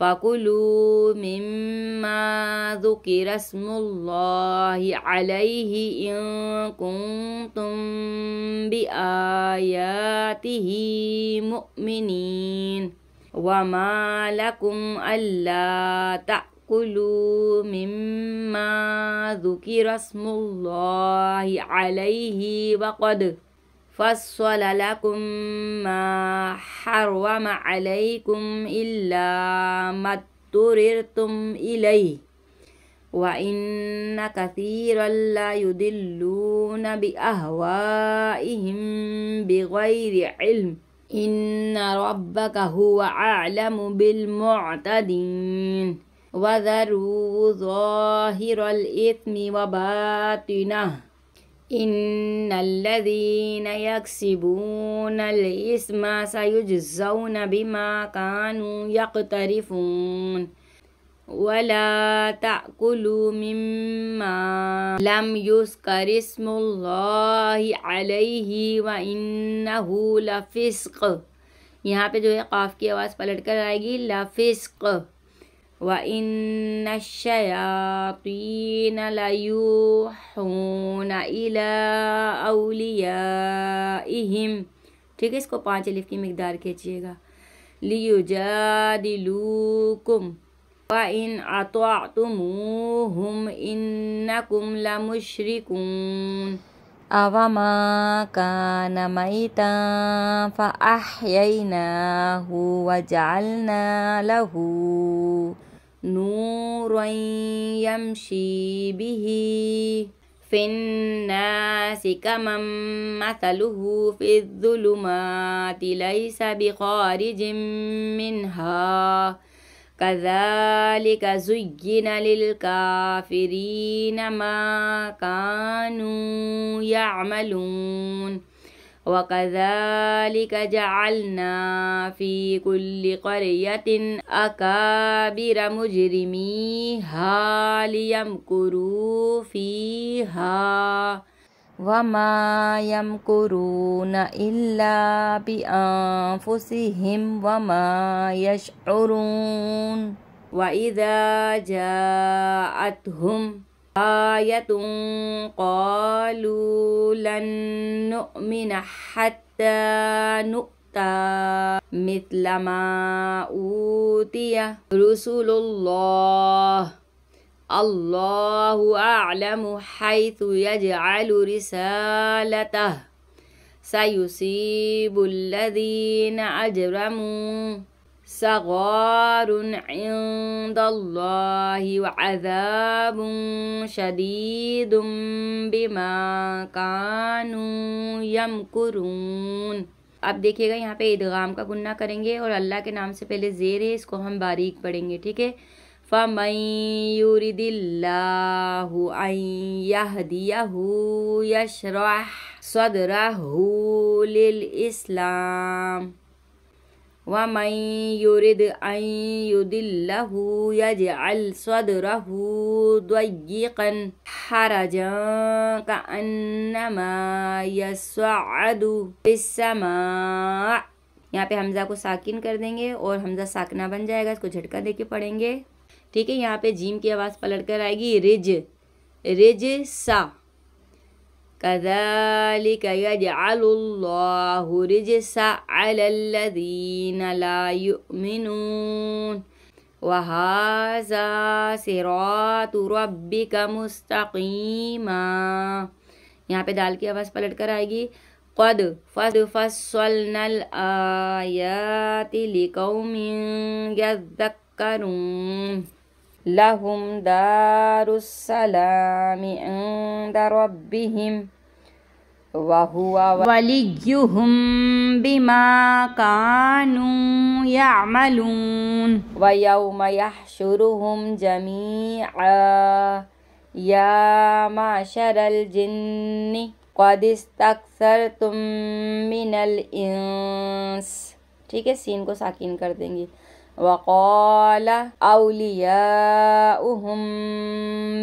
فَكُلُوا مِمَّا ذُكِرَ اسْمُ اللَّهِ عَلَيْهِ إِن كُنتُم بِآيَاتِهِ مُؤْمِنِينَ وَمَا لَكُمْ أَلَّا تَأْكُلُوا مِمَّا ذُكِرَ اسْمُ اللَّهِ عَلَيْهِ وَقَدْ فَصَّلَ لَكُم مَّا حَرَّمَ عَلَيْكُمْ إِلَّا مَا اضْطُرِرْتُمْ إِلَيْهِ وَإِنَّ كَثِيرًا لَّيُضِلُّونَ بِأَهْوَائِهِم بِغَيْرِ عِلْمٍ إِنَّ رَبَّكَ هُوَ أَعْلَمُ بِالْمُعْتَدِينَ وَذَرُوا ظَاهِرَ الْإِثْمِ وَبَاطِنَهُ إِنَّ الَّذِينَ يَكْسِبُونَ الْإِثْمَ سَيُجْزَوْنَ بِمَا كَانُوا يَقْتَرِفُونَ وَلَا تَأْكُلُوا مِمَّا لَمْ يُذْكَرِ اسْمُ اللَّهِ عَلَيْهِ وَإِنَّهُ لَفِسْقٌ یہاں پہ جو ہے قاف کی آواز پلٹ کر آئے گی لَفِسْقٌ وَإِنَّ الشَّيَاطِينَ لَيُوحُونَ إِلَىٰ أَوْلِيَائِهِمْ ٹھیک ہے، اس کو 5 الف کی مقدار کھینچیے گا لِيُجَادِلُوكُمْ وَإِنْ أَطَعْتُمُوهُمْ إِنَّكُمْ لَمُشْرِكُونَ أَوَمَا كَانَ مَيْتًا فَأَحْيَيْنَاهُ وَجَعَلْنَا لَهُ نُورًا يَمْشِي بِهِ فِي النَّاسِ كَمَن مَّثَلُهُ فِي الظُّلُمَاتِ لَيْسَ بِخَارِجٍ مِّنْهَا كَذَلِكَ زُيِّنَ لِلْكَافِرِينَ مَا كَانُوا يَعْمَلُونَ وَكَذَلِكَ جَعَلْنَا فِي كُلِّ قَرْيَةٍ أَكَابِرَ مُجْرِمِيهَا لِيَمْكُرُوا فِيهَا وَمَا يَمْكُرُونَ إِلَّا بِأَنفُسِهِمْ وَمَا يَشْعُرُونَ وَإِذَا جَاءَتْهُمْ آيَةٌ قَالُوا لَن نُّؤْمِنَ حَتَّى نُؤْتَىٰ مِثْلَ مَا أُوتِيَ رُسُلُ اللَّهِ اللَّهُ أَعْلَمُ حَيْثُ يَجْعَلُ رِسَالَتَهُ سَيُصِيبُ الَّذِينَ أَجْرَمُوا صَغَارٌ عِندَ اللَّهِ وَعَذَابٌ شَدِيدٌ بِمَا كَانُوا يَمْكُرُونَ اب دیکھیے گا یہاں پہ ادغام کا گنہ کریں گے اور اللہ کے نام سے پہلے زیر ہے، اس کو ہم باریک پڑھیں گے، ٹھیک ہے۔ فَمَن يُرِدِ اللَّهُ أَن يَهْدِيَهُ يَشْرَحْ صَدْرَهُ لِلْإِسْلَامِ وَمَن يُرِدْ أَن يُضِلَّهُ يَجْعَلْ صَدْرَهُ ضَيِّقًا حَرَجًا كَأَنَّمَا يَصْعَدُ فِي السَّمَاءِ یہاں پہ حمزہ کو ساکن کر دیں گے اور حمزہ ساکنہ بن جائے گا، اس کو جھٹکا دے کے پڑھیں گے، ٹھیک ہے۔ یہاں پہ جیم کی آواز پلٹ کر آئے گی رج سا كَذَلِكَ يَجْعَلُ اللَّهُ رِجْسَ عَلَى الَّذِينَ لَا يُؤْمِنُونَ وَهَذَا صِرَاطُ رَبِّكَ مُسْتَقِيمًا یہاں پہ دال کی آواز پلٹ کر آئے گی قَدْ فَصَّلْنَا الْآيَاتِ لِقَوْمٍ يَذَّكَّرُونَ لَهُمْ دَارُ السَّلَامِ عِندَ رَبِّهِمْ وَهُوَ وَلِيُّهُمْ بِمَا كَانُوا يَعْمَلُونَ وَيَوْمَ يَحْشُرُهُمْ جَمِيعًا يَا مَعْشَرَ الْجِنِّ قَدِ اسْتَكْثَرْتُم مِّنَ الْإِنسِ ٹھیک ہے، سین کو ساکین کر دیں گے وَقَالَ أَوْلِيَاؤُهُم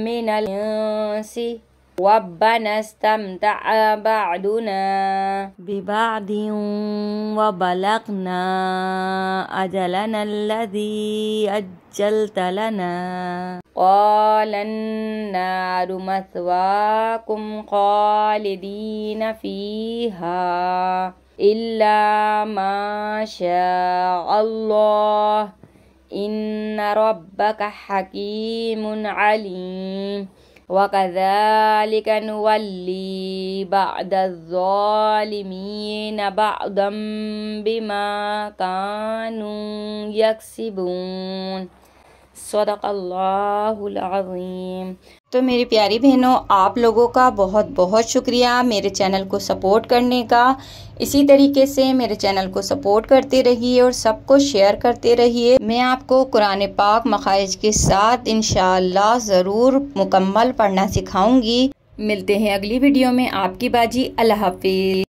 مِّنَ الْإِنسِ ربنا استمتع بعضنا ببعض وبلغنا أجلنا الذي أجلت لنا قال النار مثواكم خالدين فيها إلا ما شاء الله إن ربك حكيم عليم وكذلك نولي بعض الظالمين بعضا بما كانوا يكسبون صدق اللہ العظیم۔ تو میری پیاری بہنوں، آپ لوگوں کا بہت بہت شکریہ میرے چینل کو سپورٹ کرنے کا۔ اسی طریقے سے میرے چینل کو سپورٹ کرتے رہیے اور سب کو شیئر کرتے رہیے۔ میں آپ کو قرآن پاک مخارج کے ساتھ انشاءاللہ ضرور مکمل پڑھنا سکھاؤں گی۔ ملتے ہیں اگلی ویڈیو میں، آپ کی باجی۔ اللہ حافظ۔